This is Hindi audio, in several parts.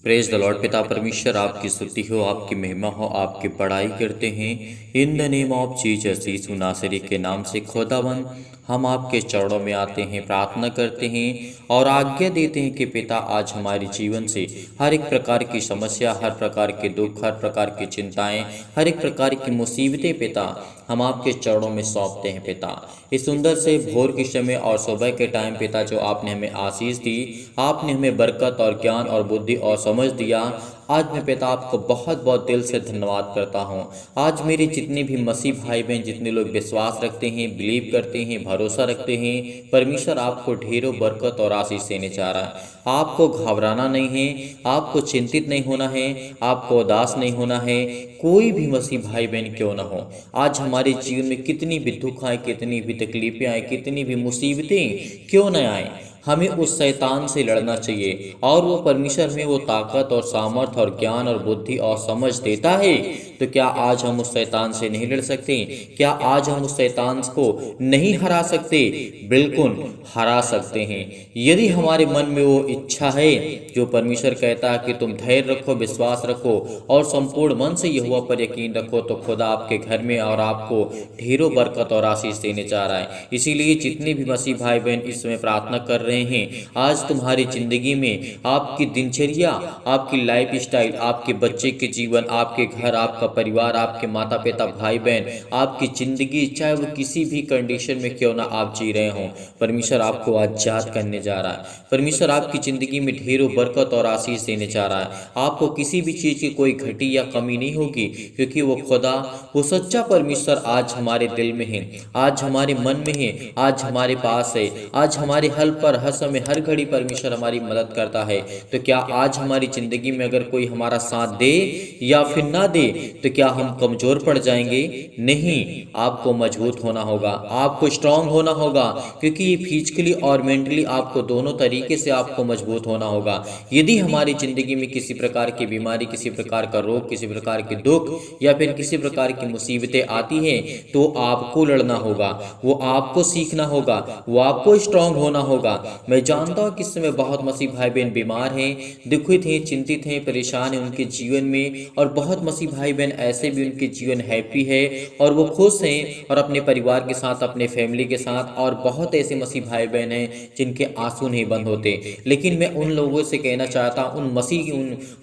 Praise the Lord. पिता परमेश्वर आपकी स्तुति हो, आपकी महिमा हो, आपकी बड़ाई करते हैं। In the name of Jesus Yeshu नासरी के नाम से खुदावंद हम आपके चरणों में आते हैं, प्रार्थना करते हैं और आज्ञा देते हैं कि पिता आज हमारे जीवन से हर एक प्रकार की समस्या, हर प्रकार के दुख, हर प्रकार की चिंताएं, हर एक प्रकार की मुसीबतें पिता हम आपके चरणों में सौंपते हैं। पिता इस सुंदर से भोर के समय और सुबह के टाइम पिता जो आपने हमें आशीष दी, आपने हमें बरकत और ज्ञान और बुद्धि और समझ दिया, आज मैं पिता आपको बहुत बहुत दिल से धन्यवाद करता हूँ। आज मेरे जितने भी मसीह भाई बहन, जितने लोग विश्वास रखते हैं, बिलीव करते हैं, भरोसा रखते हैं, परमेश्वर आपको ढेरों बरकत और आशीष देने जा रहा है। आपको घबराना नहीं है, आपको चिंतित नहीं होना है, आपको उदास नहीं होना है। कोई भी मसीह भाई बहन क्यों ना हो, आज हमारे जीवन में कितनी भी दुख आए, कितनी भी तकलीफें आए, कितनी भी मुसीबतें क्यों न आए, हमें उस शैतान से लड़ना चाहिए और वो परमेश्वर में वो ताकत और सामर्थ और ज्ञान और बुद्धि और समझ देता है। तो क्या आज हम उस शैतान से नहीं लड़ सकते? क्या आज हम उस शैतान को नहीं हरा सकते? बिल्कुल हरा सकते हैं, यदि हमारे मन में वो इच्छा है। जो परमेश्वर कहता है कि तुम धैर्य रखो, विश्वास रखो और संपूर्ण मन से यहोवा पर यकीन रखो, तो खुदा आपके घर में और आपको ढेरों बरकत और आशीष देने जा रहा है। इसीलिए जितने भी मसीह भाई बहन इस समय प्रार्थना कर रहे हैं, आज तुम्हारी जिंदगी में आपकी दिनचर्या, आपकी लाइफ स्टाइल, आपके बच्चे के जीवन, आपके घर, आपका परिवार, आपके माता पिता, भाई बहन, आपकी जिंदगी चाहे वो किसी भी कंडीशन में क्यों ना आप जी रहे हो, परमेश्वर आपको आजाद करने जा रहा है। परमेश्वर आपकी जिंदगी में ढेरों बरकत और आशीष देने जा रहा है। आपको किसी भी चीज की कोई घटी या कमी नहीं होगी, क्योंकि वो खुदा, वो सच्चा परमेश्वर आज हमारे दिल में है, आज हमारे मन में है, आज हमारे पास है, आज हमारे हल पर हर समय हर घड़ी परमेश्वर हमारी मदद करता है। तो क्या आज हमारी जिंदगी में अगर कोई हमारा साथ दे या फिर ना दे, तो क्या हम कमजोर पड़ जाएंगे? नहीं, आपको मजबूत होना होगा, आपको स्ट्रांग होना होगा, क्योंकि ये फिजिकली और मेंटली आपको दोनों तरीके से आपको मजबूत होना होगा। यदि हमारी जिंदगी में किसी प्रकार की बीमारी, किसी प्रकार का रोग, किसी प्रकार के दुख या फिर किसी प्रकार की मुसीबतें आती हैं, तो आपको लड़ना होगा, वो आपको सीखना होगा, वो आपको स्ट्रांग होना होगा। मैं जानता हूँ कि इस समय बहुत मसीह भाई बहन बीमार हैं, दुखित हैं, चिंतित हैं, परेशान हैं उनके जीवन में, और बहुत मसीह भाई बहन ऐसे भी उनके जीवन हैप्पी है और वो खुश हैं और अपने परिवार के साथ, अपने फैमिली के साथ। और बहुत ऐसे मसीह भाई बहन हैं जिनके आंसू नहीं बंद होते। लेकिन मैं उन लोगों से कहना चाहता हूँ, उन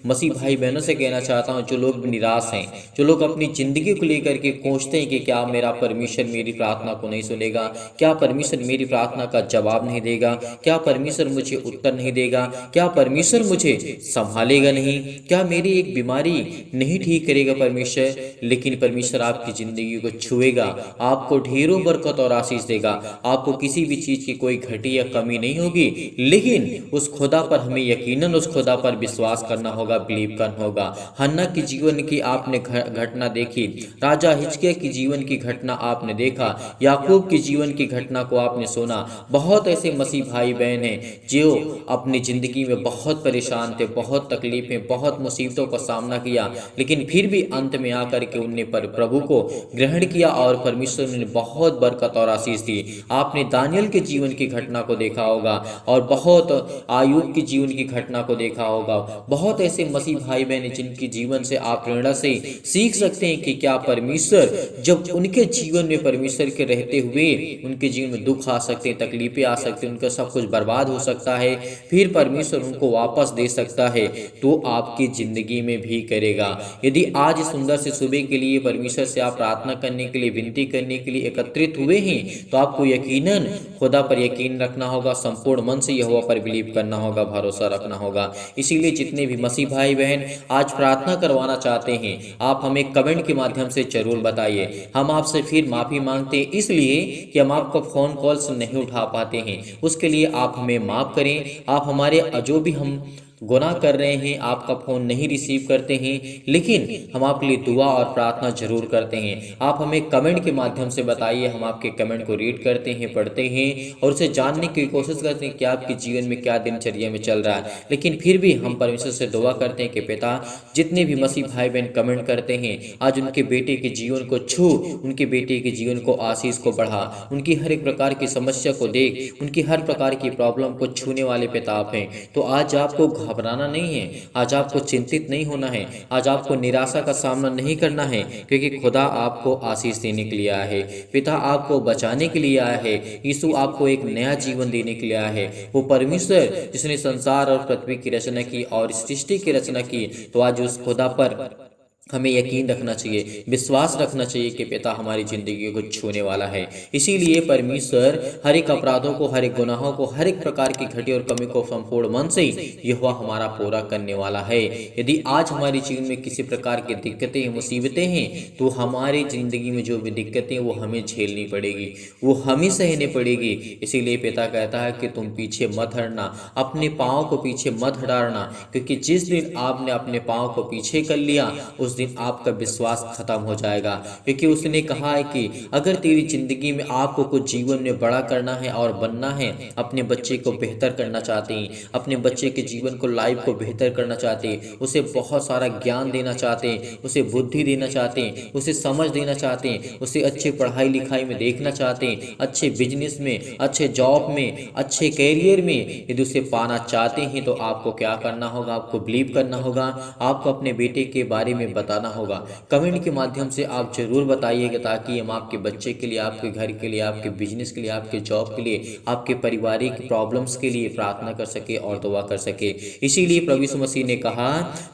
मसीह भाई बहनों से कहना चाहता हूँ जो लोग निराश हैं, जो लोग अपनी जिंदगी को लेकर के सोचते हैं कि क्या मेरा परमेश्वर मेरी प्रार्थना को नहीं सुनेगा, क्या परमेश्वर मेरी प्रार्थना का जवाब नहीं देगा, क्या परमेश्वर मुझे उत्तर नहीं देगा, क्या परमेश्वर मुझे संभालेगा नहीं, क्या मेरी एक बीमारी नहीं ठीक करेगा परमेश्वर। लेकिन परमेश्वर आपकी जिंदगी को छुएगा, आपको ढेरों बरकत और आशीष देगा, आपको किसी भी चीज की कोई घटी या कमी नहीं होगी। लेकिन उस खुदा पर हमें यकीनन उस खुदा पर विश्वास करना होगा, बिलीव करना होगा। हन्ना की जीवन की आपने घटना देखी, राजा हिजकिय्याह की जीवन की घटना आपने देखा, याकूब की जीवन की घटना को आपने सुना। बहुत ऐसे मसीह भाई बहन हैं जो अपनी जिंदगी में बहुत परेशान थे, बहुत तकलीफें, बहुत मुसीबतों का सामना किया, लेकिन फिर भी अंत में आकर के उनने पर प्रभु को ग्रहण किया और परमेश्वर ने बहुत बरकत और आशीष दी। आपने दानियल के जीवन की घटना को देखा होगा और बहुत आयूब के जीवन की घटना को देखा होगा। बहुत ऐसे मसीह भाई बहन जिनके जीवन से आप प्रेरणा से सीख सकते हैं कि क्या परमेश्वर, जब उनके जीवन में परमेश्वर के रहते हुए उनके जीवन में दुख आ सकते हैं, तकलीफें आ सकती हैं, उनका सब कुछ बर्बाद हो सकता है, फिर परमेश्वर उनको वापस दे सकता है। तो आपकी जिंदगी में भी करेगा। यदि आज सुंदर से सुबह के लिए परमेश्वर से आप प्रार्थना करने के लिए, विनती करने के लिए एकत्रित हुए हैं, तो आपको यकीनन खुदा पर यकीन रखना होगा, संपूर्ण मन से यहोवा पर बिलीव करना होगा, भरोसा रखना होगा। इसीलिए जितने भी मसीह भाई बहन आज प्रार्थना करवाना चाहते हैं, आप हमें कमेंट के माध्यम से जरूर बताइए। हम आपसे फिर माफी मांगते हैं, इसलिए कि हम आपको फोन कॉल्स नहीं उठा पाते हैं। उसके लिए आप हमें माफ करें। आप हमारे जो भी हम गुनाह कर रहे हैं, आपका फ़ोन नहीं रिसीव करते हैं, लेकिन हम आपके लिए दुआ और प्रार्थना जरूर करते हैं। आप हमें कमेंट के माध्यम से बताइए, हम आपके कमेंट को रीड करते हैं, पढ़ते हैं और उसे जानने की कोशिश करते हैं कि आपके जीवन में क्या दिनचर्या में चल रहा है। लेकिन फिर भी हम परमेश्वर से दुआ करते हैं कि पिता, जितने भी मसीह भाई बहन कमेंट करते हैं, आज उनके बेटे के जीवन को छू, उनके बेटे के जीवन को आशीष को बढ़ा, उनकी हर एक प्रकार की समस्या को देख, उनकी हर प्रकार की प्रॉब्लम को छूने वाले पिता आप हैं। तो आज आपको घबराना नहीं है, आज आपको चिंतित नहीं होना है, आज आपको निराशा का सामना नहीं करना है, क्योंकि खुदा आपको आशीष देने के लिए आया है, पिता आपको बचाने के लिए आया है, यीशु आपको एक नया जीवन देने के लिए आया है। वो परमेश्वर जिसने संसार और पृथ्वी की रचना की और सृष्टि की रचना की, तो आज उस खुदा पर हमें यकीन रखना चाहिए, विश्वास रखना चाहिए कि पिता हमारी ज़िंदगी को छूने वाला है। इसीलिए परमेश्वर हर एक अपराधों को, हर एक गुनाहों को, हर एक प्रकार की घटी और कमी को संपूर्ण मन से यहोवा हमारा पूरा करने वाला है। यदि आज हमारे जीवन में किसी प्रकार की दिक्कतें, मुसीबतें हैं, तो हमारी ज़िंदगी में जो भी दिक्कतें वो हमें झेलनी पड़ेगी, वो हमें सहनी पड़ेगी। इसीलिए पिता कहता है कि तुम पीछे मत हटना, अपने पाँव को पीछे मत हटाना, क्योंकि जिस दिन आपने अपने पाँव को पीछे कर लिया उस दिन आपका विश्वास खत्म हो जाएगा। क्योंकि उसने कहा है कि अगर तेरी जिंदगी में आपको कुछ जीवन में बड़ा करना है और बनना है, अपने बच्चे को बेहतर करना चाहते हैं, अपने बच्चे के जीवन को, लाइफ को बेहतर करना चाहते हैं, उसे बहुत सारा ज्ञान देना चाहते हैं, उसे बुद्धि देना चाहते हैं, उसे समझ देना चाहते हैं, उसे अच्छे पढ़ाई लिखाई में देखना चाहते हैं, अच्छे बिजनेस में, अच्छे जॉब में, अच्छे कैरियर में यदि उसे पाना चाहते हैं, तो आपको क्या करना होगा? आपको बिलीव करना होगा, आपको अपने बेटे के बारे में बताना होगा। कमेंट के माध्यम से आप जरूर बताइएगा, ताकि हम आपके बच्चे के लिए, आपके घर के लिए, आपके बिजनेस के लिए, आपके जॉब के लिए, आपके पारिवारिक प्रॉब्लम्स के लिए प्रार्थना कर सके और दुआ कर सके। इसीलिए प्रभु यीशु मसीह ने कहा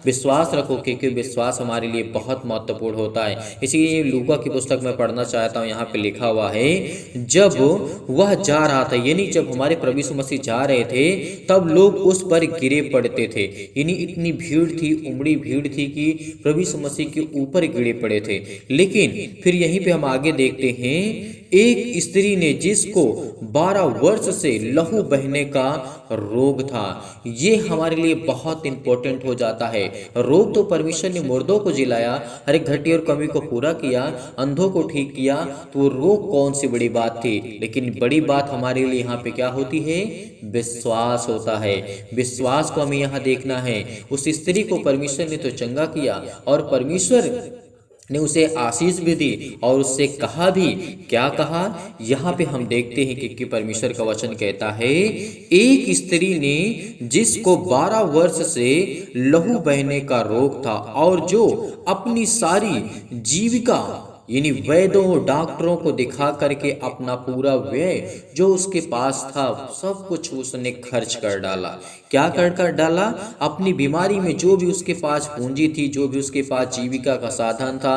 विश्वास रखो, क्योंकि विश्वास हमारे लिए बहुत महत्वपूर्ण होता है। इसीलिए लूका की पुस्तक में पढ़ना चाहता हूँ, यहाँ पे लिखा हुआ है, जब वह जा रहा था, यानी जब हमारे प्रभु यीशु मसीह जा रहे थे, तब लोग उस पर गिरे पड़ते थे। यानी इतनी भीड़ थी, उमड़ी भीड़ थी कि प्रभु यीशु मसीह के ऊपर गिरे पड़े थे। लेकिन फिर यहीं पे हम आगे देखते हैं, एक स्त्री ने जिसको 12 वर्ष से लहू बहने का रोग था। ये हमारे लिए बहुत इंपॉर्टेंट हो जाता है। रोग तो परमेश्वर ने मुर्दों को जिलाया, हर एक घटी और कमी को पूरा किया, अंधों को ठीक किया, तो रोग कौन सी बड़ी बात थी? लेकिन बड़ी बात हमारे लिए यहाँ पे क्या होती है? विश्वास होता है। विश्वास को हमें यहाँ देखना है। उस स्त्री को परमेश्वर ने तो चंगा किया और परमेश्वर ने उसे आशीष भी दी और उससे कहा भी, क्या कहा? यहाँ पे हम देखते हैं कि परमेश्वर का वचन कहता है, एक स्त्री ने जिसको 12 वर्ष से लहू बहने का रोग था और जो अपनी सारी जीविका, यानी वैद्यों, डॉक्टरों को दिखा करके अपना पूरा व्यय जो उसके पास था सब कुछ उसने खर्च कर डाला। क्या कर डाला? अपनी बीमारी में जो भी उसके पास पूंजी थी, जो भी उसके पास जीविका का साधन था,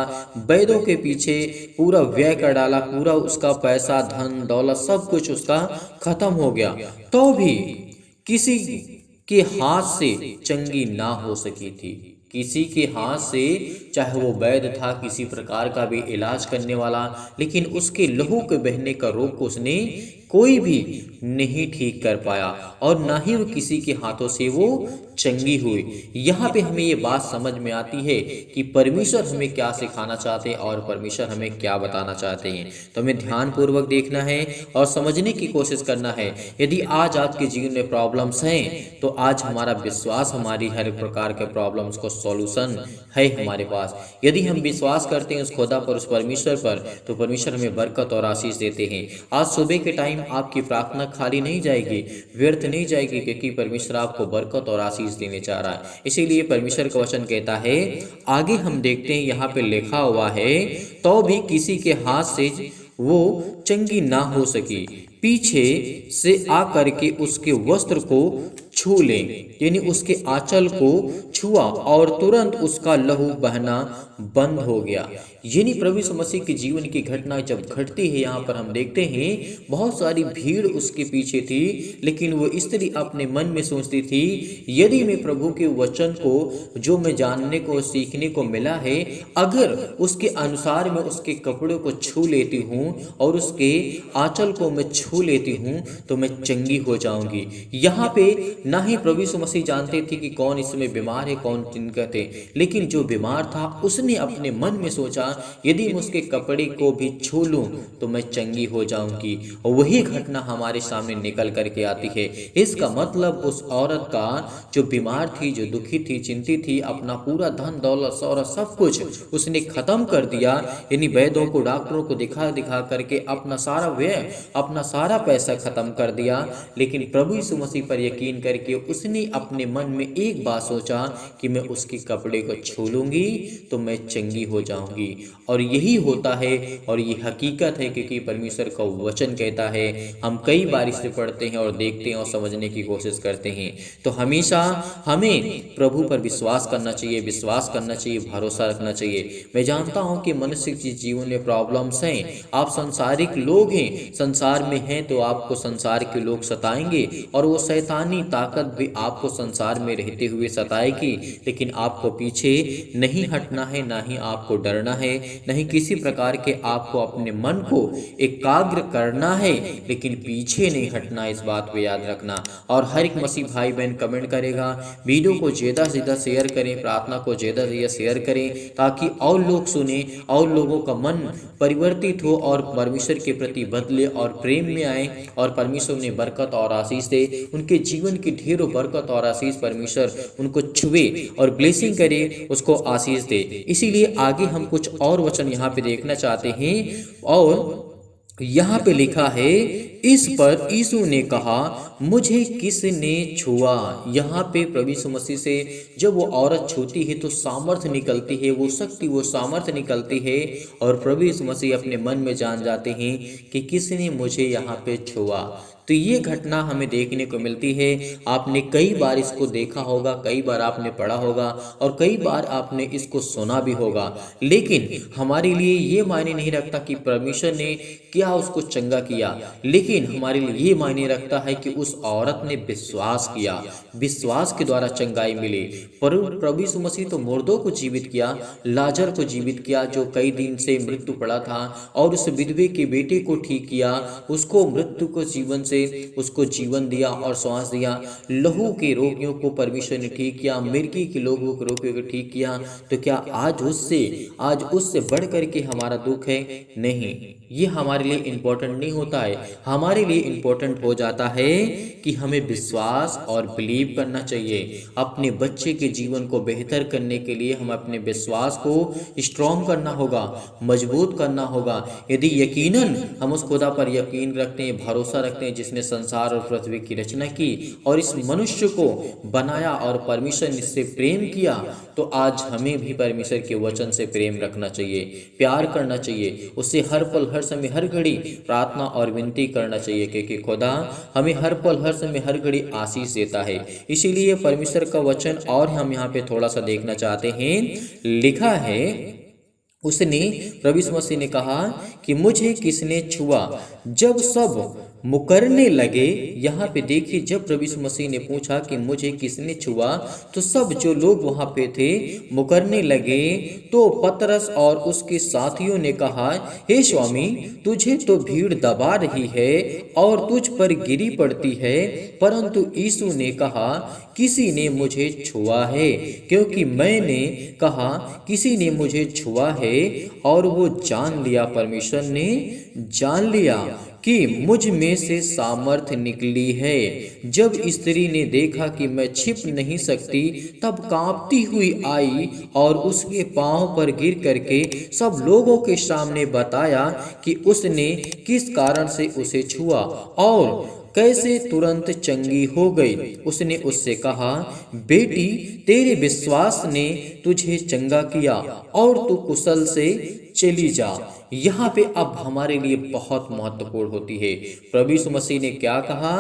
वैद्यों के पीछे पूरा व्यय कर डाला। पूरा उसका पैसा, धन दौलत सब कुछ उसका खत्म हो गया, तो भी किसी के हाथ से चंगी ना हो सकी थी। किसी के हाथ से, चाहे वो वैद्य था, किसी प्रकार का भी इलाज करने वाला, लेकिन उसके लहू के बहने का रोग को उसने कोई भी नहीं ठीक कर पाया और ना ही वो किसी के हाथों से वो चंगी हुई। यहाँ पे हमें ये बात समझ में आती है कि परमेश्वर हमें क्या सिखाना चाहते हैं और परमेश्वर हमें क्या बताना चाहते हैं। तो हमें ध्यानपूर्वक देखना है और समझने की कोशिश करना है। यदि आज आपके जीवन में प्रॉब्लम्स हैं, तो आज हमारा विश्वास हमारी हर प्रकार के प्रॉब्लम्स को सॉल्यूशन है हमारे पास। यदि हम विश्वास करते हैं उस खुदा पर, उस परमेश्वर पर, तो परमेश्वर हमें बरकत और आशीष देते हैं। आज सुबह के टाइम आपकी प्रार्थना खाली नहीं जाएगी, व्यर्थ नहीं जाएगी, क्योंकि परमेश्वर आपको बरकत और आशीष देने जा रहा है। इसीलिए परमेश्वर का वचन कहता है, आगे हम देखते हैं, यहाँ पे लिखा हुआ है, तो भी किसी के हाथ से वो चंगी ना हो सकी, पीछे से आकर के उसके वस्त्र को छू लें, यानी उसके आंचल को छुआ और तुरंत उसका लहू बहना बंद हो गया। यानी प्रभु यीशु मसीह के जीवन की घटना जब घटती है, यहाँ पर हम देखते हैं बहुत सारी भीड़ उसके पीछे थी, लेकिन वो स्त्री अपने मन में सोचती थी, यदि मैं प्रभु के वचन को, जो मैं जानने को, सीखने को मिला है, अगर उसके अनुसार मैं उसके कपड़ों को छू लेती हूँ और उसके आंचल को मैं छू लेती हूँ, तो मैं चंगी हो जाऊंगी। यहाँ पे ना ही प्रभु यीशु मसीह जानते थे कि कौन इसमें बीमार है, कौन चिंतित है, लेकिन जो बीमार था उसने अपने मन में सोचा यदि मैं उसके कपड़े को भी छू लूं तो मैं चंगी हो जाऊंगी। वही घटना हमारे सामने निकल करके आती है। इसका मतलब उस औरत का जो बीमार थी, जो दुखी थी, चिंतित थी, अपना पूरा धन दौलत शौहरत सब कुछ उसने खत्म कर दिया। यानी वैद्यों को, डॉक्टरों को दिखा दिखा करके अपना सारा व्यय, अपना सारा पैसा खत्म कर दिया। लेकिन प्रभु यीशु मसीह पर यकीन करके उसने अपने मन में एक बात सोचा कि मैं उसके कपड़े को छू लूंगी तो मैं चंगी हो जाऊंगी। और यही होता है और ये हकीकत है, क्योंकि परमेश्वर का वचन कहता है। हम कई बार इसे पढ़ते हैं और देखते हैं और समझने की कोशिश करते हैं। तो हमेशा हमें प्रभु पर विश्वास करना चाहिए, विश्वास करना चाहिए, भरोसा रखना चाहिए। मैं जानता हूं कि मनुष्य के जीवन में प्रॉब्लम्स हैं। आप संसारिक लोग हैं, संसार में हैं तो आपको संसार के लोग सताएंगे और वो शैतानी ताकत भी आपको संसार में रहते हुए सताएगी। लेकिन आपको पीछे नहीं हटना है, ना ही आपको डरना है, नहीं किसी प्रकार के आपको अपने मन को एकाग्र करना है, लेकिन पीछे नहीं हटना। इस बात को याद रखना। और हर एक मसीह भाई बहन कमेंट करेगा, वीडियो को ज़्यादा से ज़्यादा शेयर करें, प्रार्थना को ज़्यादा से ज़्यादा शेयर करें, ताकि और लोग सुने और लोगों का मन परिवर्तित हो और परमेश्वर के प्रति बदले और प्रेम में आए और परमेश्वर उन्हें बरकत और आशीष दे। उनके जीवन की ढेरों बरकत और आशीष परमेश्वर उनको छुए और ब्लेसिंग करे, उसको आशीष दे। इसीलिए आगे हम कुछ और वचन यहाँ पे देखना चाहते हैं। और यहाँ पे लिखा है, इस पर यीशु ने कहा, मुझे किसने छुआ। यहाँ पे प्रभु यीशु मसीह से जब वो औरत छूती है तो सामर्थ्य निकलती है, वो शक्ति, वो सामर्थ्य निकलती है। और प्रभु यीशु मसीह अपने मन में जान जाते हैं कि किसने मुझे यहाँ पे छुआ। तो ये घटना हमें देखने को मिलती है। आपने कई बार इसको देखा होगा, कई बार आपने पढ़ा होगा और कई बार आपने इसको सुना भी होगा। लेकिन हमारे लिए ये मायने नहीं रखता कि परमेश्वर ने क्या उसको चंगा किया, लेकिन हमारे लिए ये मायने रखता है कि उस औरत ने विश्वास किया, विश्वास के द्वारा चंगाई मिली। पर प्रभु यीशु मसीह तो मुर्दों को जीवित किया, लाजर को जीवित किया जो कई दिन से मृत्यु पड़ा था, और उस विधवे के बेटे को ठीक किया, उसको मृत्यु को जीवन से उसको जीवन दिया और श्वास दिया। लहू के रोगियों को परमेश्वर ने ठीक किया, मिर्गी के लोगों को रोगियों को ठीक किया। तो क्या आज उससे बढ़ करके हमारा दुख है? नहीं, ये हमारे लिए इंपॉर्टेंट नहीं होता है। हमारे लिए इंपॉर्टेंट हो जाता है कि हमें विश्वास और बिलीव करना चाहिए। अपने बच्चे के जीवन को बेहतर करने के लिए हम अपने विश्वास को स्ट्रॉन्ग करना होगा, मजबूत करना होगा। यदि यकीनन हम उस खुदा पर यकीन रखते हैं, भरोसा रखते हैं जिसने संसार और पृथ्वी की रचना की और इस मनुष्य को बनाया और परमेश्वर ने इससे प्रेम किया, तो आज हमें भी परमेश्वर के वचन से प्रेम रखना चाहिए, प्यार करना चाहिए, उससे हर पल हर समय हर घड़ी प्रार्थना और विनती करना चाहिए, क्योंकि खुदा हमें हर पल हर समय हर घड़ी आशीष देता है। इसीलिए परमेश्वर का वचन और हम यहाँ पे थोड़ा सा देखना चाहते हैं। लिखा है, उसने प्रभु यीशु मसीह ने कहा कि मुझे किसने छुआ। जब सब मुकरने लगे, यहाँ पे देखिए, जब प्रभु यीशु मसीह ने पूछा कि मुझे किसने छुआ, तो सब जो लोग वहाँ पे थे मुकरने लगे। तो पतरस और उसके साथियों ने कहा, हे स्वामी, तुझे तो भीड़ दबा रही है और तुझ पर गिरी पड़ती है। परंतु यीशु ने कहा, किसी ने मुझे छुआ है, क्योंकि मैंने कहा किसी ने मुझे छुआ है। और वो जान लिया, परमेश्वर ने जान लिया कि मुझ में से सामर्थ निकली है। जब स्त्री ने देखा कि मैं छिप नहीं सकती, तब कांपती हुई आई और उसके पांव पर गिर करके सब लोगों के सामने बताया कि उसने किस कारण से उसे छुआ और कैसे तुरंत चंगी हो गई। उसने उससे कहा, बेटी, तेरे विश्वास ने तुझे चंगा किया और तू कुशल से चली जा। यहाँ पे अब हमारे लिए बहुत महत्वपूर्ण होती है। प्रभु यीशु मसीह ने क्या कहा?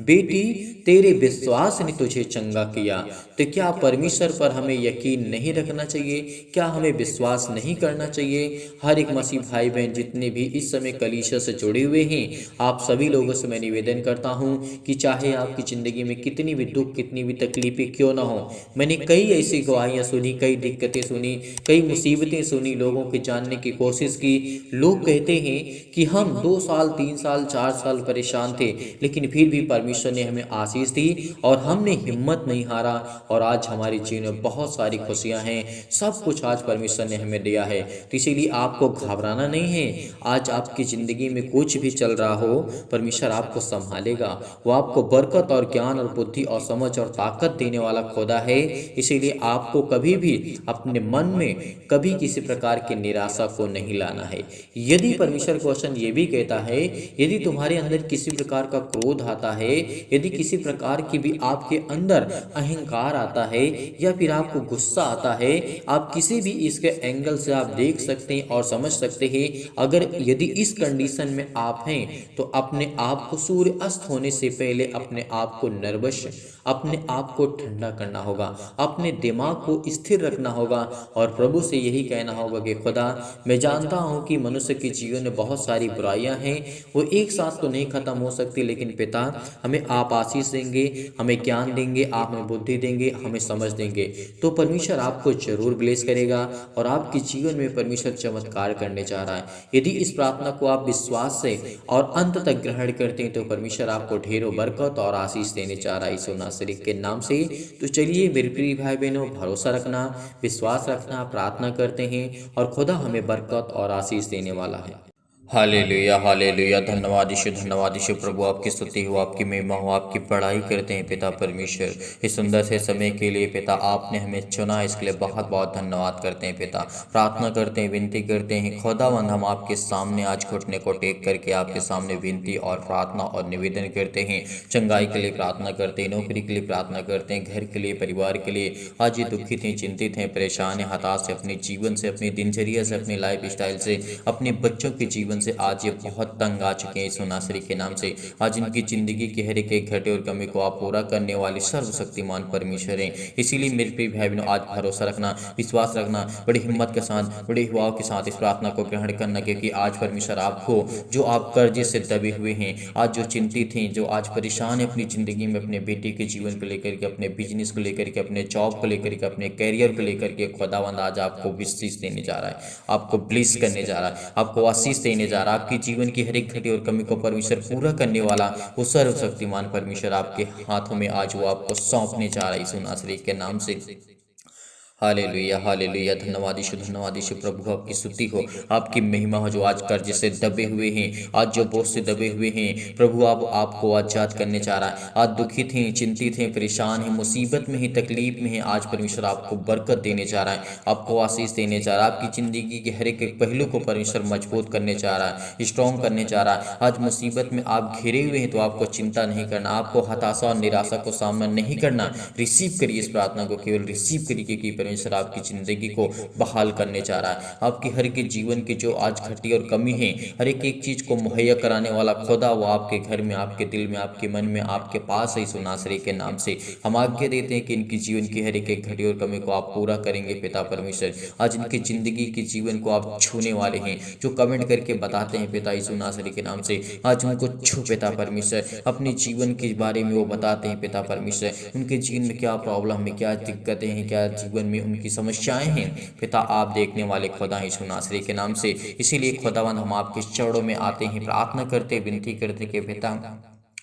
बेटी, तेरे विश्वास ने तुझे चंगा किया। तो क्या परमेश्वर पर हमें यकीन नहीं रखना चाहिए? क्या हमें विश्वास नहीं करना चाहिए? हर एक मसीह भाई बहन जितने भी इस समय कलीसिया से जुड़े हुए हैं, आप सभी लोगों से मैं निवेदन करता हूं कि चाहे आपकी ज़िंदगी में कितनी भी दुख, कितनी भी तकलीफें क्यों ना हो, मैंने कई ऐसी गवाहियाँ सुनी, कई दिक्कतें सुनी, कई मुसीबतें सुनी, लोगों के जानने की कोशिश की। लोग कहते हैं कि हम 2 साल, 3 साल, 4 साल परेशान थे, लेकिन फिर भी परमेश्वर ने हमें आशीष दी और हमने हिम्मत नहीं हारा और आज हमारे जीवन में बहुत सारी खुशियां हैं। सब कुछ आज परमेश्वर ने हमें दिया है, तो इसीलिए आपको घबराना नहीं है। आज आपकी ज़िंदगी में कुछ भी चल रहा हो, परमेश्वर आपको संभालेगा। वो आपको बरकत और ज्ञान और बुद्धि और समझ और ताकत देने वाला खुदा है। इसीलिए आपको कभी भी अपने मन में कभी किसी प्रकार की निराशा को नहीं लाना है। यदि परमेश्वर का वचन ये भी कहता है, यदि तुम्हारे अंदर किसी प्रकार का क्रोध आता है, यदि किसी प्रकार की भी आपके अंदर अहंकार आता है या फिर आपको गुस्सा आता है, आप किसी भी इसके एंगल से आप देख सकते हैं और समझ सकते हैं। अगर यदि इस कंडीशन में आप हैं तो अपने आप को सूर्य अस्त होने से पहले अपने आप को नर्वस, अपने आप को ठंडा करना होगा, अपने दिमाग को स्थिर रखना होगा और प्रभु से यही कहना होगा कि खुदा, मैं जानता हूँ कि मनुष्य के जीवन में बहुत सारी बुराइयां हैं, वो एक साथ तो नहीं खत्म हो सकती, लेकिन पिता हमें आप आशीष देंगे, हमें ज्ञान देंगे, आप हमें बुद्धि देंगे, हमें समझ देंगे, तो परमेश्वर आपको जरूर ब्लेस करेगा और आपके जीवन में परमेश्वर चमत्कार करने जा रहा है। यदि इस प्रार्थना को आप विश्वास से और अंत तक ग्रहण करते हैं तो परमेश्वर आपको ढेरों बरकत और आशीष देने जा रहा है यीशु नासरी के नाम से। तो चलिए मेरे प्रिय भाई बहनों, भरोसा रखना, विश्वास रखना, प्रार्थना करते हैं और खुदा हमें बरकत और आशीष देने वाला है। Hallelujah hallelujah. धन्यवाद यीशु प्रभु, आपकी स्तुति हो, आपकी महिमा हो, आपकी पढ़ाई करते हैं पिता परमेश्वर। इस सुंदर से समय के लिए पिता आपने हमें चुना, इसके लिए बहुत बहुत धन्यवाद करते हैं पिता। प्रार्थना करते हैं, विनती करते हैं खुदावंद, हम आपके सामने आज घुटने को टेक करके आपके सामने विनती और प्रार्थना और निवेदन करते हैं। चंगाई के लिए प्रार्थना करते हैं, नौकरी के लिए प्रार्थना करते हैं, घर के लिए, परिवार के लिए। आज ये दुखित हैं, चिंतित हैं, परेशान हैं, हताश है अपने जीवन से, अपनी दिनचर्या से, अपनी लाइफ स्टाइल से, अपने बच्चों के जीवन से आज ये बहुत तंग आ चुके हैं यीशु नासरी के नाम से। आज इनकी जिंदगी के हर एक घटे और कमी को आप पूरा करने वाले सर्वशक्तिमान परमेश्वर हैं। इसीलिए मेरे प्रिय भाई बहनों, आज भरोसा रखना, विश्वास रखना, बड़ी हिम्मत के साथ, बड़े हुआ के साथ इस प्रार्थना को ग्रहण करना, क्योंकि आज परमेश्वर आपको, जो आप कर्जे से दबे हुए हैं, आज जो चिंतित हैं, जो आज परेशान है अपनी जिंदगी में, अपने बेटे के जीवन को लेकर के, अपने बिजनेस को लेकर के, अपने जॉब को लेकर के, अपने कैरियर को लेकर के, खुदावंद आज आपको आशीष देने जा रहा है, आपको ब्लेस करने जा रहा है, आपको आशीष देने जा रहा है। आपकी जीवन की हर एक घटी और कमी को परमेश्वर पूरा करने वाला वो सर्वशक्तिमान परमेश्वर आपके हाथों में आज वो आपको सौंपने जा रहा है यीशु नासरी के नाम से। Hallelujah hallelujah. धन्यवाद यीशु प्रभु, आपकी स्तुति हो, आपकी महिमा हो। जो आज कर्ज से दबे हुए हैं, आज जो बोझ से दबे हुए हैं, प्रभु आप आपको आजाद करने जा रहा है। आज दुखित हैं, चिंतित हैं, परेशान हैं, मुसीबत में हैं, तकलीफ में हैं, आज परमेश्वर आपको बरकत देने जा रहा है, आपको आशीष देने जा रहा है। आपकी जिंदगी के हर एक पहलू को परमेश्वर मजबूत करने जा रहा है, स्ट्रॉन्ग करने जा रहा है। आज मुसीबत में आप घिरे हुए हैं तो आपको चिंता नहीं करना, आपको हताशा और निराशा को सामना नहीं करना। रिसीव करिए इस प्रार्थना को, केवल रिसीव करिए, क्योंकि परमेश्वर आपकी जिंदगी को बहाल करने जा रहा है। आपकी हर एक जीवन की जो आज घटी और कमी है, हर एक चीज को मुहैया कराने वाला खुदा वो आपके घर में, आपके दिल में, आपके मन में, आपके पास है यीशु नासरी के नाम से। हम आज्ञा देते हैं कि इनकी जीवन की हर एक घटी और कमी को आप पूरा करेंगे पिता परमेश्वर। आज इनकी जिंदगी के जीवन को आप छूने वाले हैं। जो कमेंट करके बताते हैं पिता यीशु नासरी के नाम से, आज उनको छू पिता परमेश्वर। अपने जीवन के बारे में वो बताते हैं पिता परमेश्वर, उनके जीवन में क्या प्रॉब्लम है, क्या दिक्कतें हैं, क्या जीवन में उनकी समस्याएं हैं, पिता आप देखने वाले खुदा हैं यीशु नासरी के नाम से। इसीलिए खुदावंद हम आपके चरणों में आते हैं, प्रार्थना करते, विनती करते कि पिता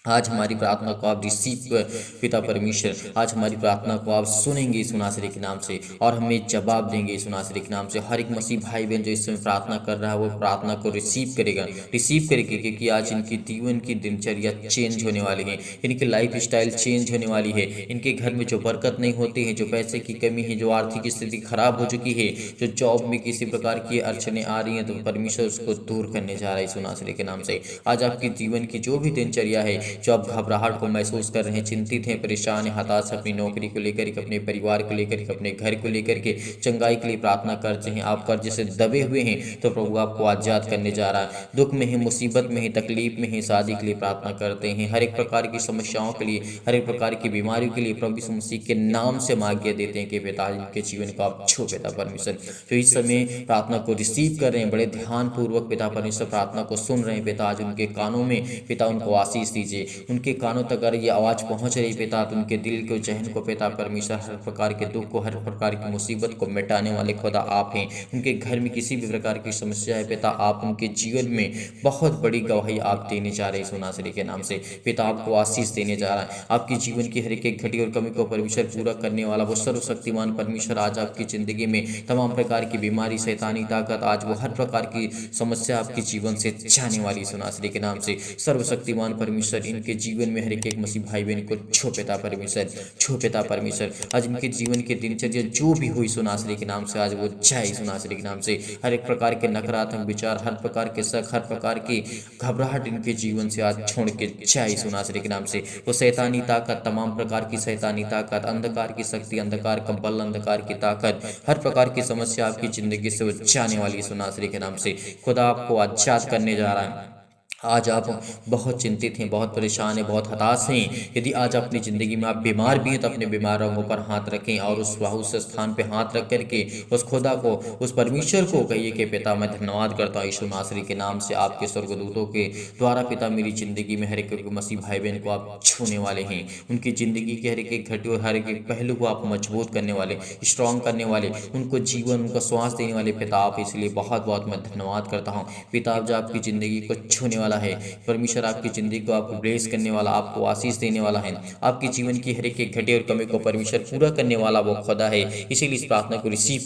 आज हमारी प्रार्थना को आप रिसीव पिता परमेश्वर, आज हमारी प्रार्थना को आप सुनेंगे यीशु नासरी के नाम से और हमें जवाब देंगे यीशु नासरी के नाम से। हर एक मसीह भाई बहन जो इस समय प्रार्थना कर रहा है वो प्रार्थना को रिसीव करेगा, क्योंकि आज इनकी जीवन की दिनचर्या चेंज होने वाली है, इनकी लाइफ स्टाइल चेंज होने वाली है। इनके घर में जो बरकत नहीं होती है, जो पैसे की कमी है, जो आर्थिक स्थिति खराब हो चुकी है, जो जॉब में किसी प्रकार की अड़चने आ रही हैं, तो परमेश्वर उसको दूर करने जा रहा है यीशु नासरी के नाम से। आज आपके जीवन की जो भी दिनचर्या है, जो आप घबराहट को महसूस कर रहे हैं, चिंतित हैं, परेशान हैं, हताश, अपनी नौकरी को लेकर के, अपने परिवार को लेकर के, अपने घर को लेकर के, चंगाई के लिए प्रार्थना करते हैं, आप कर्ज से दबे हुए हैं तो प्रभु आपको आजाद करने जा रहा है। दुख में है, मुसीबत में है, तकलीफ में है, शादी के लिए प्रार्थना करते हैं, हर एक प्रकार की समस्याओं के लिए, हर एक प्रकार की बीमारियों के लिए प्रभु यीशु मसीह के नाम से मांगिया देते हैं कि पिता इनके जीवन को आप छू पिता परमेश्वर। तो इस समय प्रार्थना को रिसीव कर रहे हैं, बड़े ध्यान पूर्वक पिता परमेश्वर प्रार्थना को सुन रहे हैं पिता। आज उनके कानों में पिता उनको आशीष दीजिए, कीजिए। उनके कानों तक अगर ये आवाज़ पहुँच रही पिता, तो उनके दिल को, चहन को पिता परमेश्वर हर प्रकार के दुख को, हर प्रकार की मुसीबत को मिटाने वाले खुदा आप हैं। उनके घर में किसी भी प्रकार की समस्या है पिता, आप उनके जीवन में बहुत बड़ी गवाही आप देने जा रहे हैं यीशु नासरी के नाम से। पिता आपको आशीष देने जा रहा है। आपकी जीवन की हर एक घटी और कमी को परमेश्वर पूरा करने वाला वो सर्वशक्तिमान परमेश्वर आज आपकी ज़िंदगी में तमाम प्रकार की बीमारी, शैतानी ताकत, आज वो हर प्रकार की समस्या आपके जीवन से जाने वाली यीशु नासरी के नाम से। सर्वशक्तिमान परमेश्वर इनके जीवन में हर एक मसीह भाई बहन को छो पिता परमेश्वर, छो पिता परमेश्वर। आज इनके जीवन की दिनचर्या जो भी हुई यीशु नासरी के नाम से, आज वो जाए यीशु नासरी के नाम से। हर एक प्रकार के नकारात्मक विचार, हर प्रकार के शक, हर प्रकार की घबराहट इनके जीवन से आज छोड़ के जाए यीशु नासरी के नाम से। वो शैतानी ताकत, तमाम प्रकार की शैतानी ताकत, अंधकार की शक्ति, अंधकार का बल, अंधकार की ताकत, हर प्रकार की समस्या आपकी ज़िंदगी से वो जाने वाली यीशु नासरी के नाम से। खुदा आपको आजाद करने जा रहा है। आज आप बहुत चिंतित हैं, बहुत परेशान हैं, बहुत हताश हैं। यदि आज अपनी ज़िंदगी में आप बीमार भी हैं तो अपने बीमार अंगों पर हाथ रखें और उस स्थान पे हाथ रख करके उस खुदा को, उस परमेश्वर को कहिए कि पिता मैं धन्यवाद करता हूँ यीशु नासरी के नाम से। आपके स्वर्गदूतों के द्वारा पिता मेरी ज़िंदगी में हर एक मसीह भाई बहन को आप छूने वाले हैं। उनकी ज़िंदगी के हर एक घटी और हर एक पहलू को आप मजबूत करने वाले, स्ट्रॉन्ग करने वाले, उनको जीवन, उनका श्वास देने वाले पिता आप, इसलिए बहुत बहुत मैं धन्यवाद करता हूँ। पिता आप जो आपकी ज़िंदगी को छूने वाला है, परमेश्वर आपकी ज़िंदगी को आपको ब्लेस करने वाला, आपको आशीष देने वाला है। आपकी जीवन की हर एक घटे और कमी को परमेश्वर पूरा करने वाला वो खुदा है। इसीलिए इस प्रार्थना को रिसीव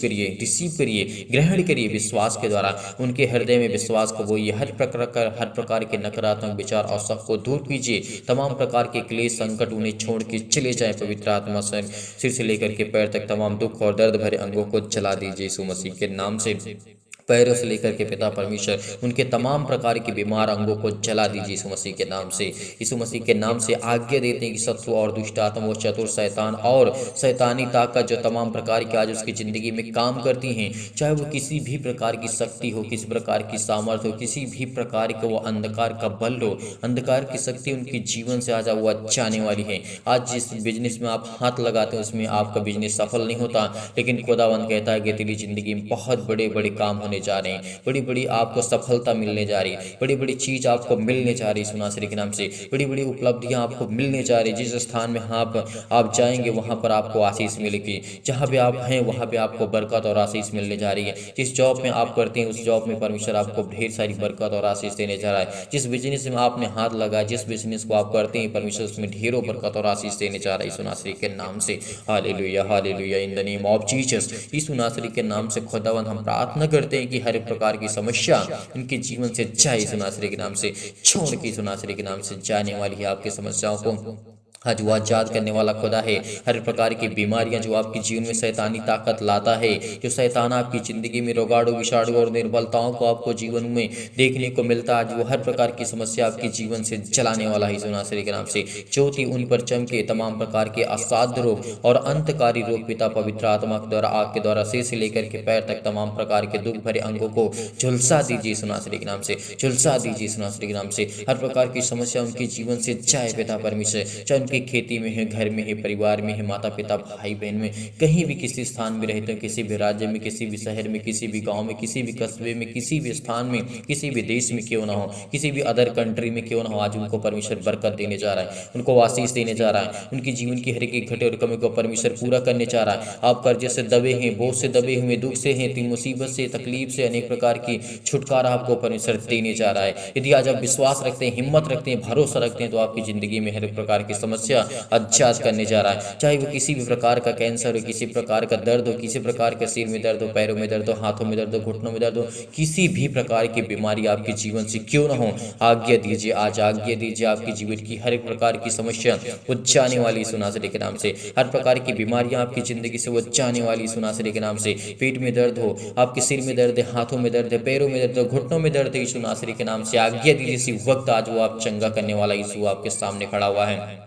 करिए, ग्रहण करिए विश्वास के द्वारा। उनके हृदय में विश्वास को बोइए। हर प्रकार के नकारात्मक विचार और शक को दूर कीजिए। तमाम प्रकार के क्लेश, संकट उन्हें छोड़ के चले जाए। पवित्र आत्मा सिर से लेकर के पैर तक तमाम दुख और दर्द भरे अंगों को जला दीजिए यीशु मसीह के नाम से। पैरों से लेकर के पिता परमेश्वर उनके तमाम प्रकार के बीमार अंगों को जला दीजिए यीशु मसीह के नाम से। यीशु मसीह के नाम से आज्ञा देते हैं कि शत्रु और दुष्ट आत्मा, चतुर शैतान और शैतानी ताकत जो तमाम प्रकार की आज उसकी ज़िंदगी में काम करती हैं, चाहे वो किसी भी प्रकार की शक्ति हो, किसी प्रकार की सामर्थ्य हो, किसी भी प्रकार का वो अंधकार का बल हो, अंधकार की शक्ति उनके जीवन से आज वो जाने वाली है। आज जिस बिजनेस में आप हाथ लगाते हैं उसमें आपका बिजनेस सफल नहीं होता, लेकिन खुदावंद कहता है कि तेरी ज़िंदगी में बहुत बड़े बड़े काम होने जा रहे हैं, बड़ी बड़ी आपको सफलता मिलने जा रही है, बड़ी बड़ी चीज आपको मिलने जा रही है यीशु नासरी के नाम से। बड़ी बड़ी उपलब्धियां आपको मिलने जा रही है। जिस स्थान में आप जाएंगे वहां पर आपको आशीष मिलेगी। जहां भी आप हैं वहां पे आपको बरकत और आशीष मिलने जा रही है। जिस जॉब में आप करते हैं उस जॉब में परमेश्वर आपको ढेर सारी बरकत और आशीष देने जा रहा है। जिस बिजनेस में आपने हाथ लगाया, जिस बिजनेस को आप करते हैं, परमेश्वर उसमें ढेरों बरकत और आशीष देने जा रहा है यीशु नासरी के नाम से। Hallelujah, hallelujah, in the name of Jesus. Yeshu नासरी के नाम से खुदावंद हम प्रार्थना करते हैं कि हर प्रकार की समस्या इनके जीवन से जाए यीशु नासरी के नाम से। छोड़ के यीशु नासरी के नाम से जाने वाली है आपकी समस्याओं को। आज वो आजाद करने वाला खुदा है। हर प्रकार की बीमारियां जो आपके जीवन में शैतानी ताकत लाता है, जो शैतान आपकी ज़िंदगी में रोगाड़ू, विषाणु और निर्बलताओं को आपको जीवन में देखने को मिलता है, आज वो हर प्रकार की समस्या आपके जीवन से जलाने वाला है यीशु नासरी के नाम से। ज्योति उन पर चमके, तमाम प्रकार के असाध्य रोग और अंतकारी रोग पिता पवित्र आत्मा के द्वारा, आग के द्वारा सिर से लेकर के पैर तक तमाम प्रकार के दुख भरे अंगों को झुलसा दीजिए यीशु नासरी के नाम से, झुलसा दीजिए यीशु नासरी के नाम से। हर प्रकार की समस्या उनके जीवन से जाए पिता परमेश्वर। चाहे खेती में है, घर में है, परिवार में है, माता पिता भाई बहन में, कहीं भी किसी स्थान में रहते हो, किसी भी राज्य में, किसी भी शहर में, किसी भी गांव में, किसी भी कस्बे में, किसी भी स्थान में, किसी भी देश में क्यों ना हो, किसी भी अदर कंट्री में क्यों ना हो, आज उनको परमेश्वर बरकत देने जा रहा है, उनको आशीष देने जा रहा है। उनकी जीवन की हर एक घटे और कमी को परमेश्वर पूरा करने जा रहा है। आप कर्जे से दबे हैं, बोझ से दबे हुए, दुख से हैं, मुसीबत से, तकलीफ से, अनेक प्रकार की छुटकारा आपको परमेश्वर देने जा रहा है। यदि आज आप विश्वास रखते हैं, हिम्मत रखते हैं, भरोसा रखते हैं, तो आपकी जिंदगी में हर प्रकार की समस्या आजाद करने जा रहा है। चाहे वो किसी भी प्रकार का कैंसर हो, किसी प्रकार का दर्द हो, किसी प्रकार के सिर में दर्द हो, पैरों में दर्द हो, हाथों में दर्द हो, घुटनों में दर्द हो, किसी भी प्रकार की बीमारी आपके जीवन से क्यों ना हो, आज्ञा दीजिए, आज आज्ञा दीजिए। आपकी जीवन की हर एक प्रकार की समस्या वो जाने वाली यीशु नासरी के नाम से। हर प्रकार की बीमारियां आपकी जिंदगी से वो जाने वाली यीशु नासरी के नाम से। पेट में दर्द हो, आपके सिर में दर्द है, हाथों में दर्द है, पैरों में दर्द है, घुटनों में दर्द है, यीशु नासरी के नाम से आज्ञा दीजिए। इसी वक्त आज वो आप चंगा करने वाला यीशु आपके सामने खड़ा हुआ है।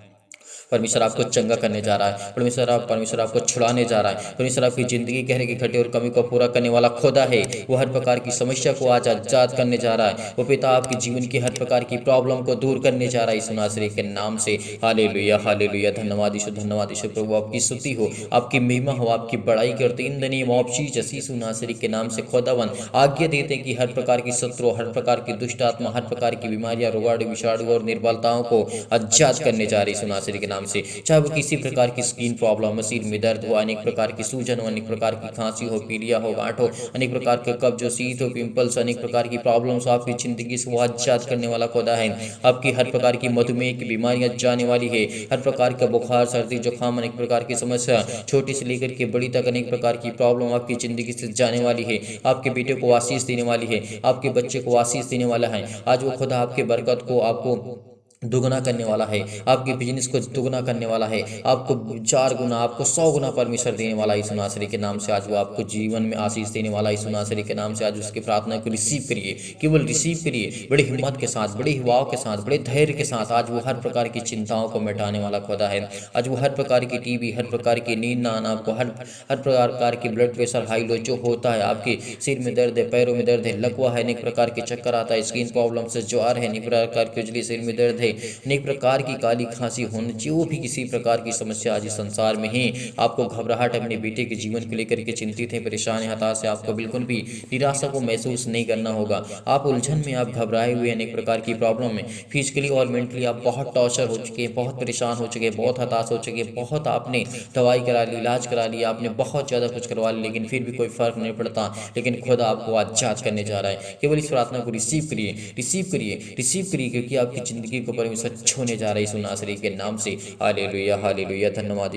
परमेश्वर आपको चंगा करने जा रहा है। परमेश्वर आपको छुड़ाने जा रहा है। परमेश्वर आपकी जिंदगी के हर एक घटे और कमी को पूरा करने वाला खुदा है। वो हर प्रकार की समस्या को आज आजाद करने जा रहा है। वो पिता आपके जीवन की हर प्रकार की प्रॉब्लम को दूर करने जा रहा है यीशु नासरी के नाम से। Hallelujah hallelujah. धन्यवाद यीशु प्रभु आपकी स्तुति हो, आपकी महिमा हो, आपकी बड़ाई करते in the name of Jesus Yeshu नासरी के नाम से खुदावन आज्ञा देते हैं कि हर प्रकार की शत्रु, हर प्रकार की दुष्ट आत्मा, हर प्रकार की बीमारियां, रोगाणु, विषाणु और निर्बलताओं को आजाद करने जा रही यीशु नासरी के नाम से। चाहे वो किसी प्रकार की स्किन प्रॉब्लम, शरीर में दर्द हो, अनेक प्रकार की सूजन हो, अनेक प्रकार की खांसी हो, पीलिया हो, गांठ हो, अनेक प्रकार के कब्ज हो, शीत हो, पिंपल्स, अनेक प्रकार की प्रॉब्लम्स आपकी जिंदगी से वो आजाद करने वाला खुदा है। आपकी हर प्रकार की मधुमेह की बीमारियां जाने वाली है। हर प्रकार का बुखार, सर्दी, जुकाम, अनेक प्रकार की समस्या, छोटी से लेकर के बड़ी तक अनेक प्रकार की प्रॉब्लम आपकी जिंदगी से जाने वाली है। आपके बेटे को आशीष देने वाली है, आपके बच्चे को आशीष देने वाला है। आज वो खुदा आपके बरकत को आपको दुगना करने वाला है, आपके बिजनेस को दुगना करने वाला है, आपको 4 गुना, आपको 100 गुना परमेश्वर देने वाला यीशु नासरी के नाम से। आज वो आपको जीवन में आशीष देने वाला यीशु नासरी के नाम से। आज उसकी प्रार्थना को रिसीव करिए, केवल रिसीव करिए, बड़ी हिम्मत के साथ, बड़े युवाओं के साथ, बड़े धैर्य के साथ। आज वो हर प्रकार की चिंताओं को मिटाने वाला खुदा है। आज वो हर प्रकार की टीबी, हर प्रकार की नींद ना आना, आपको हर प्रकार की ब्लड प्रेशर हाई लो जो होता है, आपके सिर में दर्द है, पैरों में दर्द है, लकवा है, अनेक प्रकार के चक्कर आता है, स्किन प्रॉब्लम से ज्वार है, अनेक प्रकार की उजली, सिर में दर्द है, अनेक प्रकार की काली खांसी होने, जो भी किसी प्रकार की समस्या आज इस संसार में है, आपको घबराहट अपने बेटे के जीवन को लेकर के चिंतित है, परेशान है, हताश है, आपको बिल्कुल भी निराशा को महसूस नहीं करना होगा। आप उलझन में, आप घबराए हुए, अनेक प्रकार की प्रॉब्लम में फिजिकली और मेंटली आप बहुत टॉर्चर हो चुके हैं, बहुत परेशान हो चुके हैं, बहुत हताश हो चुके हैं, बहुत आपने दवाई करा ली, इलाज करा लिया, आपने बहुत ज़्यादा कुछ करवा लिया, लेकिन फिर भी कोई फर्क नहीं पड़ता। लेकिन खुद आपको आजाद करने जा रहा है। केवल इस प्रार्थना को रिसीव करिए, रिसीव करिए, रिसीव करिए, क्योंकि आपकी जिंदगी को परमेश्वर छूने जा रहा है यीशु नासरी के नाम से। Hallelujah hallelujah. धन्यवाद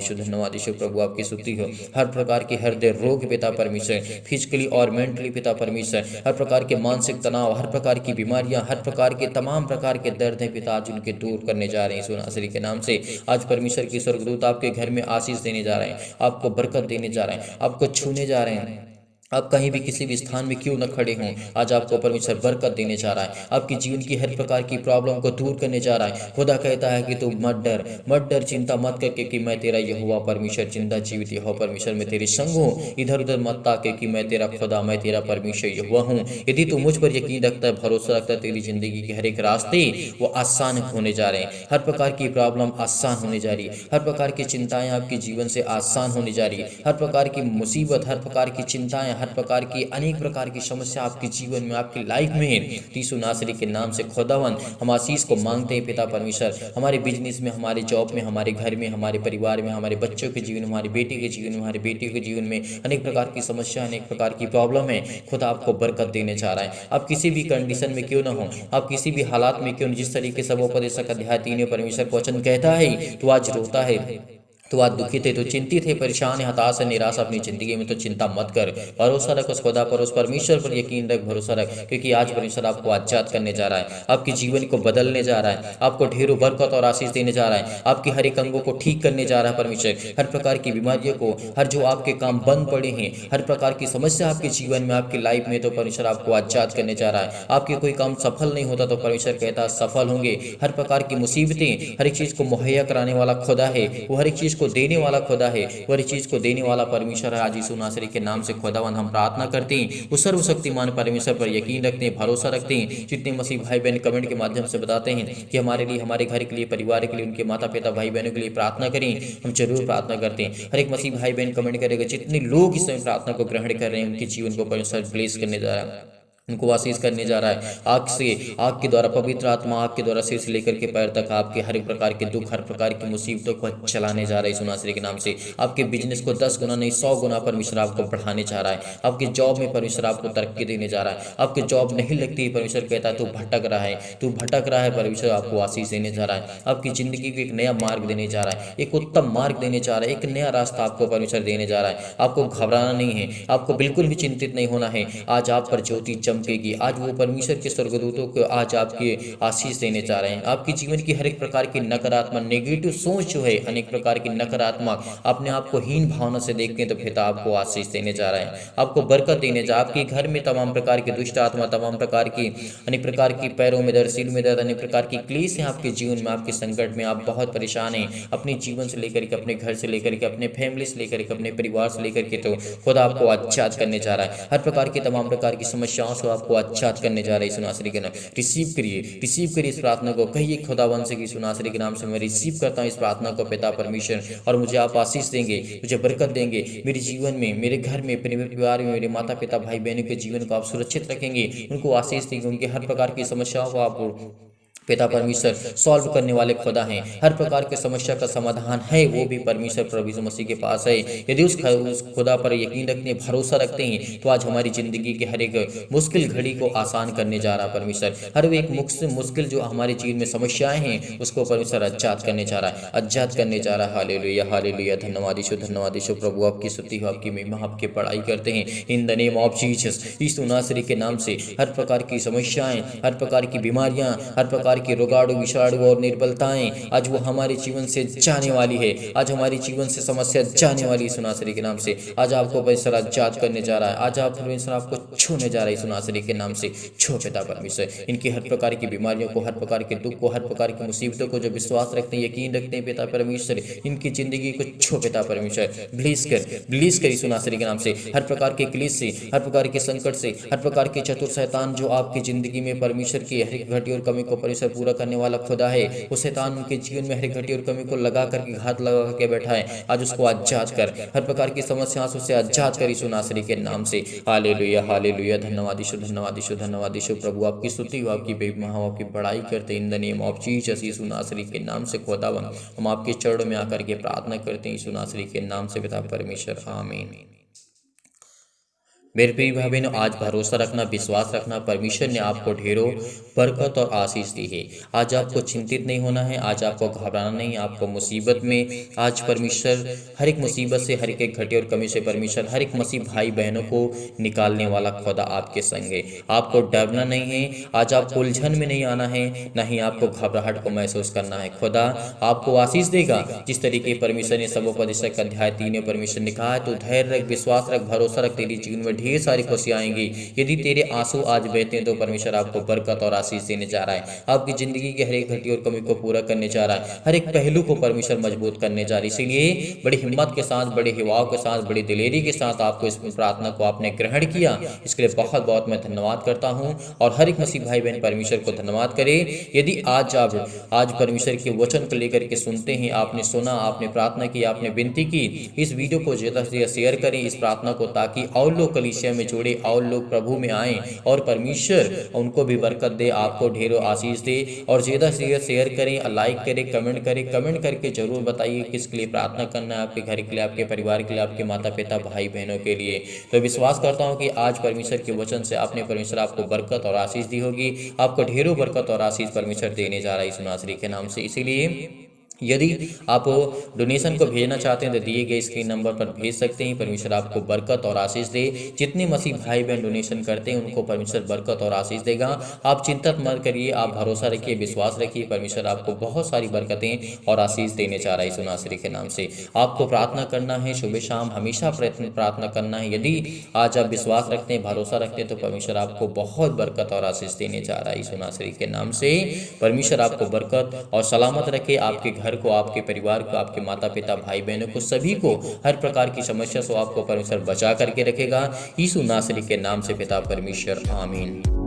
यीशु प्रभु आपकी स्तुति हो। हर प्रकार के हृदय रोग पिता परमेश्वर, फिजिकली और मेंटली पिता परमेश्वर, हर प्रकार के मानसिक तनाव, हर प्रकार की बीमारियां, हर प्रकार के तमाम प्रकार के दर्द हैं पिता, आज उनके दूर करने जा रहे हैं यीशु नासरी के नाम से। आज परमेश्वर की स्वर्गदूत आपके घर में आशीष देने जा रहे हैं, आपको बरकत देने जा रहे हैं, आपको छूने जा रहे हैं। आप कहीं भी किसी भी स्थान में क्यों न खड़े हों, आज आपको परमेश्वर बरकत देने जा रहा है, आपकी जीवन की हर प्रकार की प्रॉब्लम को दूर करने जा रहा है। खुदा कहता है कि तू मत डर, चिंता मत कर, क्योंकि मैं तेरा यहोवा परमेश्वर, जिंदा जीवित यहोवा परमेश्वर, मैं तेरे संग हूँ। इधर उधर मत ताक, क्योंकि मैं तेरा खुदा, मैं तेरा परमेश्वर यहोवा हूँ। यदि तू मुझ पर यकीन रखता है, भरोसा रखता है, तेरी जिंदगी के हर एक रास्ते वो आसान होने जा रहे हैं। हर प्रकार की प्रॉब्लम आसान होने जा रही है, हर प्रकार की चिंताएं आपके जीवन से आसान होने जा रही है, हर प्रकार की मुसीबत, हर प्रकार की चिंताएं, हर प्रकार की अनेक प्रकार की समस्या आपके जीवन में, आपकी लाइफ में है। यीशु नासरी के नाम से खुदावन हम आशीष को मांगते हैं पिता परमेश्वर। हमारे बिजनेस में, हमारे जॉब में, हमारे घर में, हमारे परिवार में, हमारे बच्चों के जीवन में, हमारे बेटे के जीवन में, हमारे बेटियों के जीवन में अनेक प्रकार की समस्या, अनेक प्रकार की प्रॉब्लम है। खुदा आपको बरकत देने जा रहा है। आप किसी भी कंडीशन में क्यों ना हो, आप किसी भी हालात में क्यों, जिस तरीके से वो उपदेशक अध्याय 3 परमेश्वर का वचन कहता है, तो आज रोता है, तो आज दुखित है, तो चिंतित है, परेशान है, हताश है, निराश अपनी जिंदगी में, तो चिंता मत कर, भरोसा रख उस खुदा पर, उस परमेश्वर पर यकीन रख, भरोसा रख, क्योंकि आज परमेश्वर आपको आजाद करने जा रहा है, आपके जीवन को बदलने जा रहा है, आपको ढेरों बरकत और आशीष देने जा रहा है, आपके हर एक अंगों को ठीक करने जा रहा है परमेश्वर। हर प्रकार की बीमारियों को, हर जो आपके काम बंद पड़े हैं, हर प्रकार की समस्या आपके जीवन में, आपकी लाइफ में, तो परमेश्वर आपको आजाद करने जा रहा है। आपके कोई काम सफल नहीं होता, तो परमेश्वर कहता है सफल होंगे। हर प्रकार की मुसीबतें, हर एक चीज को मुहैया कराने वाला खुदा है, वो हर एक चीज को देने वाला खुदा है, वही चीज को देने वाला परमेश्वर है। आज यीशु नासरी के नाम से खुदावन हम प्रार्थना करते हैं, उस सर्वशक्तिमान परमेश्वर पर यकीन रखते हैं, भरोसा रखते हैं। जितने मसीह भाई बहन कमेंट के माध्यम से बताते हैं कि हमारे लिए, हमारे घर के लिए, परिवार के लिए, उनके माता पिता भाई बहनों के लिए प्रार्थना करें, हम जरूर प्रार्थना करते हैं। हर एक मसीह भाई बहन कमेंट करेगा, जितने लोग इस समय प्रार्थना को ग्रहण कर रहे हैं, उनके जीवन को परमेश्वर ब्लेस करने जा रहा है, उनको आशीष करने जा रहा है। आग के द्वारा, पवित्र आत्मा आग के द्वारा सिर से लेकर के पैर तक आपके हर एक प्रकार के दुख, हर प्रकार की मुसीबतों को चलाने जा रहा है यीशु नासरी के नाम से। आपके बिजनेस को 10 गुना नहीं 100 गुना परमेश्वर आपको बढ़ाने जा रहा है। आपके जॉब में परमेश्वर आपको तरक्की देने जा रहा है। आपकी जॉब नहीं लगती है, परमेश्वर कहता है तू भटक रहा है, तू भटक रहा है, परमेश्वर आपको आशीष देने जा रहा है। आपकी जिंदगी को एक नया मार्ग देने जा रहा है, एक उत्तम मार्ग देने जा रहा है, एक नया रास्ता आपको परमेश्वर देने जा रहा है। आपको घबराना नहीं है, आपको बिल्कुल भी चिंतित नहीं होना है। आज आप पर ज्योति चमकेगी। आज वो परमेश्वर के स्वर्गदूतों को आज आपके आशीष देने जा रहे हैं। आपके जीवन की हर एक प्रकार की नकारात्मक नेगेटिव सोच जो है, अनेक प्रकार की नकारात्मक अपने आप को हीन भावना से देखते हैं, तो पिता आपको आशीष देने जा रहे हैं, आपको बरकत देने जा। आपके घर में तमाम प्रकार की दुष्ट आत्मा, तमाम प्रकार की अनेक प्रकार की पैरों में दर्द, सिर में दर्द, अनेक प्रकार की क्लेश है आपके जीवन में, आपके संकट में आप बहुत परेशान हैं, अपने जीवन से लेकर के, अपने घर से लेकर के, अपने फैमिली से लेकर के, अपने परिवार से लेकर के, तो खुदा आपको आच्छाद करने जा रहा है। हर प्रकार की तमाम प्रकार की समस्याओं से आपको आच्छाद करने जा रहा है यीशु नासरी के नाम। रिसीव करिए इस प्रार्थना को। कहिए खुदावंद से यीशु नासरी के नाम से मैं रिसीव करता हूँ इस प्रार्थना को पिता परमेश्वर, और मुझे आप आशीष देंगे, मुझे बरकत देंगे, मेरे जीवन में, मेरे घर में, मेरे परिवार में, मेरे माता पिता भाई बहनों के जीवन को आप सुरक्षित रखेंगे, उनको आशीष देंगे, उनके हर प्रकार की समस्याओं को आप पिता परमेश्वर सॉल्व करने वाले खुदा हैं। हर प्रकार के समस्या का समाधान है वो भी परमेश्वर प्रभु यीशु मसीह के पास है। यदि उस खुदा पर यकीन रखते हैं, भरोसा रखते हैं, तो आज हमारी ज़िंदगी के हर एक मुश्किल घड़ी को आसान करने जा रहा है परमेश्वर। हर एक मुश्किल जो हमारे जीवन में समस्याएं हैं उसको परमेश्वर आजाद करने जा रहा है, आजाद करने जा रहा है। Hallelujah hallelujah. धन्यवाद यीशु प्रभु, आपकी स्तुति हो, आपकी महिमा, आपकी पढ़ाई करते हैं in the name of Jesus. Yeshu नासरी के नाम से हर प्रकार की समस्याएं, हर प्रकार की बीमारियां, हर प्रकार की रोगाणु विषाणु और निर्बलताएं आज वो हमारे जीवन से जाने वाली है। आज हमारी जीवन से समस्या जाने वाली है यीशु नासरी के नाम से। आज आपको परमेश्वर आजाद करने जा रहा है। आज आप परमेश्वर आपको छूने जा रहा है यीशु नासरी के नाम से। छो पिता परमेश्वर इनकी हर प्रकार की बीमारियों को, हर प्रकार के दुख को, हर प्रकार की मुसीबतों को, जो विश्वास रखते हैं, यकीन रखते हैं पिता परमेश्वर, इनकी जिंदगी को छो पिता परमेश्वर। ब्लीज कर यीशु नासरी के नाम से। हर प्रकार के क्लेश से, हर प्रकार के संकट से, हर प्रकार के चतुर शैतान जो आपकी जिंदगी में परमेश्वर की हर एक घटी और कमी को परमेश्वर पूरा करने वाला खुदा है, वो शैतान उनके जीवन में हर एक घटी और कमी को लगा करके, घात लगा करके बैठा है, आज उसको आजाद कर। हर प्रकार की समस्याओं से आजाद कर यीशु नासरी के नाम से। Hallelujah hallelujah. धन्यवाद यीशु प्रभु, आपकी स्तुति हो, आपकी महिमा हो, आपकी बड़ाई करते in the name of Jesus. Yeshu नासरी के नाम से खुदावन हम आपके चरणों में आकर के प्रार्थना करते हैं यीशु नासरी के नाम से पिता परमेश्वर, आमीन। मेरे प्रिय भाई बहनों, आज भरोसा रखना, विश्वास रखना, परमेश्वर ने आपको ढेरों बरकत और आशीष दी है। आज आपको चिंतित नहीं होना है, आज आपको घबराना नहीं, आपको मुसीबत में आज परमेश्वर हर एक मुसीबत से, हर एक घटे और कमी से परमेश्वर हर एक मसीह भाई बहनों को निकालने वाला खुदा आपके संग है। आपको डरना नहीं है, आज आपको उलझन में नहीं आना है, ना ही आपको घबराहट को महसूस करना है। खुदा आपको आशीष देगा जिस तरीके परमेश्वर ने सबोपदेशक अध्याय 3 में परमेश्वर ने कहा है, तो धैर्य रख, विश्वास रख, भरोसा रख, तेरी जीवन में ढेर सारी खुशियां आएंगी। यदि तेरे आंसू आज बहते हैं तो परमेश्वर आपको बरकत और आशीष देने जा रहा है। आपकी जिंदगी की हर एक घटी और कमी को पूरा करने जा रहा है, हर एक पहलू को परमेश्वर मजबूत करने जा रही है। इसीलिए बड़ी हिम्मत के साथ, बड़े हिवाव के साथ, बड़ी दिलेरी के साथ आपको इस प्रार्थना को आपने ग्रहण किया, इसके लिए बहुत बहुत मैं धन्यवाद करता हूँ। और हर एक मसीह भाई बहन परमेश्वर को धन्यवाद करे। यदि आज परमेश्वर के वचन को लेकर के सुनते हैं, आपने सुना, आपने प्रार्थना की, आपने विनती की, इस वीडियो को ज़्यादा से ज़्यादा शेयर करें इस प्रार्थना को, ताकि और लोग कलीसिया में जुड़े, और लोग प्रभु में आए और परमेश्वर उनको भी बरकत दे, आपको ढेरों आशीष दे। और ज़्यादा से ज़्यादा शेयर करें, लाइक करें, कमेंट करके जरूर बताइए किसके लिए प्रार्थना करना है, आपके घर के लिए, आपके परिवार के लिए, आपके माता पिता भाई बहनों के लिए। तो विश्वास करता हूँ कि आज परमेश्वर के वचन से आपने परमेश्वर आपको बरकत और आशीष दी होगी। आपको ढेरों बरकत और आशीष परमेश्वर देने जा रहा है यीशु नासरी के नाम से। इसीलिए यदि आप डोनेशन को भेजना चाहते हैं तो दिए गए स्क्रीन नंबर पर भेज सकते हैं। परमेश्वर आपको बरकत और आशीष दे। जितने मसीह भाई बहन डोनेशन करते हैं उनको परमेश्वर बरकत और आशीष देगा। आप चिंता मत करिए, आप भरोसा रखिए, विश्वास रखिए, परमेश्वर आपको बहुत सारी बरकतें और आशीष देने जा रहा है यीशु नासरी के नाम से। आपको प्रार्थना करना है, सुबह शाम हमेशा प्रार्थना करना है। यदि आज आप विश्वास रखते हैं, भरोसा रखते हैं, तो परमेश्वर आपको बहुत बरकत और आशीष देने जा रहा है यीशु नासरी के नाम से। परमेश्वर आपको बरकत और सलामत रखे, आपके घर को, आपके परिवार को, आपके माता पिता भाई बहनों को, सभी को हर प्रकार की समस्या से आपको परमेश्वर बचा करके रखेगा यीशु नासरी के नाम से पिता परमेश्वर, आमीन।